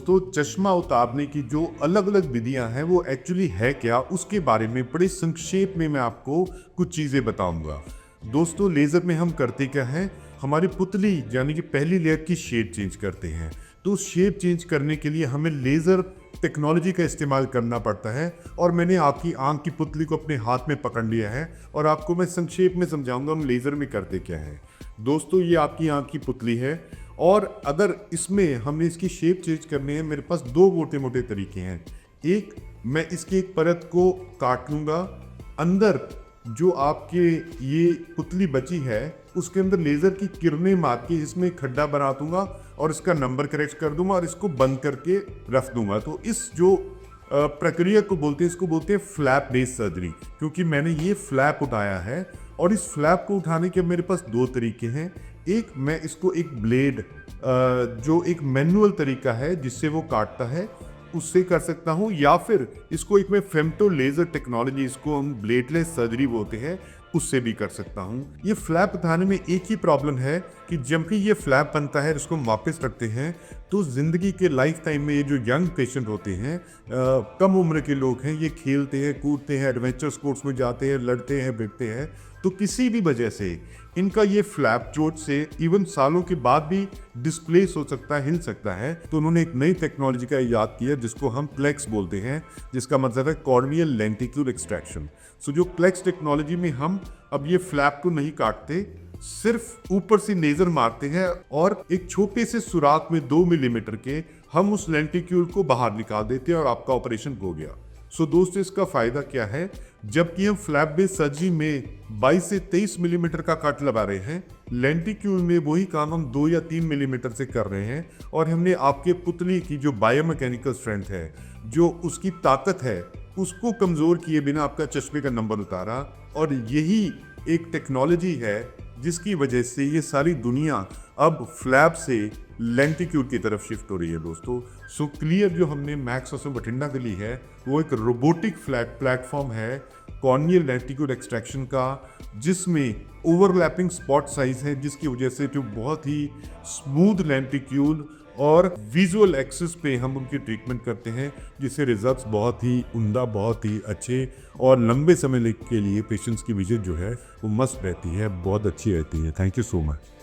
दोस्तों, चश्मा उतारने की जो अलग अलग विधियां हैं वो एक्चुअली है क्या, उसके बारे में बड़े संक्षेप में मैं आपको कुछ चीज़ें बताऊंगा। दोस्तों, लेज़र में हम करते क्या है, हमारी पुतली यानी कि पहली लेयर की शेड चेंज करते हैं। तो उस शेड चेंज करने के लिए हमें लेज़र टेक्नोलॉजी का इस्तेमाल करना पड़ता है। और मैंने आपकी आंख की पुतली को अपने हाथ में पकड़ लिया है और आपको मैं संक्षेप में समझाऊंगा हम लेज़र में करते क्या है। दोस्तों, ये आपकी आंख की पुतली है और अगर इसमें हमने इसकी शेप चेंज करनी है, मेरे पास दो मोटे मोटे तरीके हैं। एक, मैं इसकी एक परत को काट लूँगा, अंदर जो आपके ये पुतली बची है उसके अंदर लेज़र की किरणें मार के इसमें खड्डा बना दूंगा और इसका नंबर करेक्ट कर दूंगा और इसको बंद करके रख दूंगा। तो इस जो प्रक्रिया को बोलते हैं, इसको बोलते हैं फ्लैप बेस्ड सर्जरी, क्योंकि मैंने ये फ्लैप उठाया है। और इस फ्लैप को उठाने के मेरे पास दो तरीके हैं। एक, मैं इसको एक ब्लेड जो एक मैनुअल तरीका है जिससे वो काटता है, उससे कर सकता हूँ, या फिर इसको एक मैं फेम्टो लेज़र टेक्नोलॉजी, इसको हम ब्लेडलेस सर्जरी बोलते हैं, उससे भी कर सकता हूँ। ये फ्लैप उठाने में एक ही प्रॉब्लम है कि जब भी ये फ्लैप बनता है, इसको वापस रखते हैं, तो ज़िंदगी के लाइफ टाइम में ये जो यंग पेशेंट होते हैं, कम उम्र के लोग हैं, ये खेलते हैं, कूदते हैं, एडवेंचर स्पोर्ट्स में जाते हैं, लड़ते हैं, भिड़ते हैं, तो किसी भी वजह से इनका ये फ्लैप चोट से इवन सालों के बाद भी डिस्प्लेस हो सकता है, हिल सकता है। तो उन्होंने एक नई टेक्नोलॉजी का इजाद किया जिसको हम प्लेक्स बोलते हैं, जिसका मतलब है कॉर्नियल लेंटिक्यूल एक्सट्रैक्शन। सो जो प्लेक्स टेक्नोलॉजी में हम अब ये फ्लैप को नहीं काटते, सिर्फ ऊपर से लेजर मारते हैं और एक छोटे से सुराख में 2 मिलीमीटर के हम उस लेंटिक्यूल को बाहर निकाल देते हैं और आपका ऑपरेशन हो गया। सो दोस्तों, इसका फायदा क्या है, जबकि हम फ्लैप बेस्ड सर्जरी में 22 से 23 मिलीमीटर का कट लगा रहे हैं, लेंटिक्यूल में वही काम हम 2 या 3 मिलीमीटर से कर रहे हैं। और हमने आपके पुतली की जो बायोमैकेनिकल स्ट्रेंथ है, जो उसकी ताकत है, उसको कमजोर किए बिना आपका चश्मे का नंबर उतारा। और यही एक टेक्नोलॉजी है जिसकी वजह से ये सारी दुनिया अब फ्लैप से लेंटिक्यूल की तरफ शिफ्ट हो रही है दोस्तों। सो क्लियर जो हमने मैक्स ऑफ बठिंडा के लिए है, वो एक रोबोटिक प्लेटफॉर्म है कॉर्नियल लेंटिक्यूल एक्सट्रैक्शन का, जिसमें ओवरलैपिंग स्पॉट साइज है, जिसकी वजह से जो बहुत ही स्मूथ लेंटिक्यूल और विजुअल एक्सिस पे हम उनकी ट्रीटमेंट करते हैं, जिससे रिजल्ट्स बहुत ही उम्दा, बहुत ही अच्छे और लंबे समय के लिए पेशेंट्स की विजिट जो है वो मस्त रहती है, बहुत अच्छी रहती है। Thank you so much.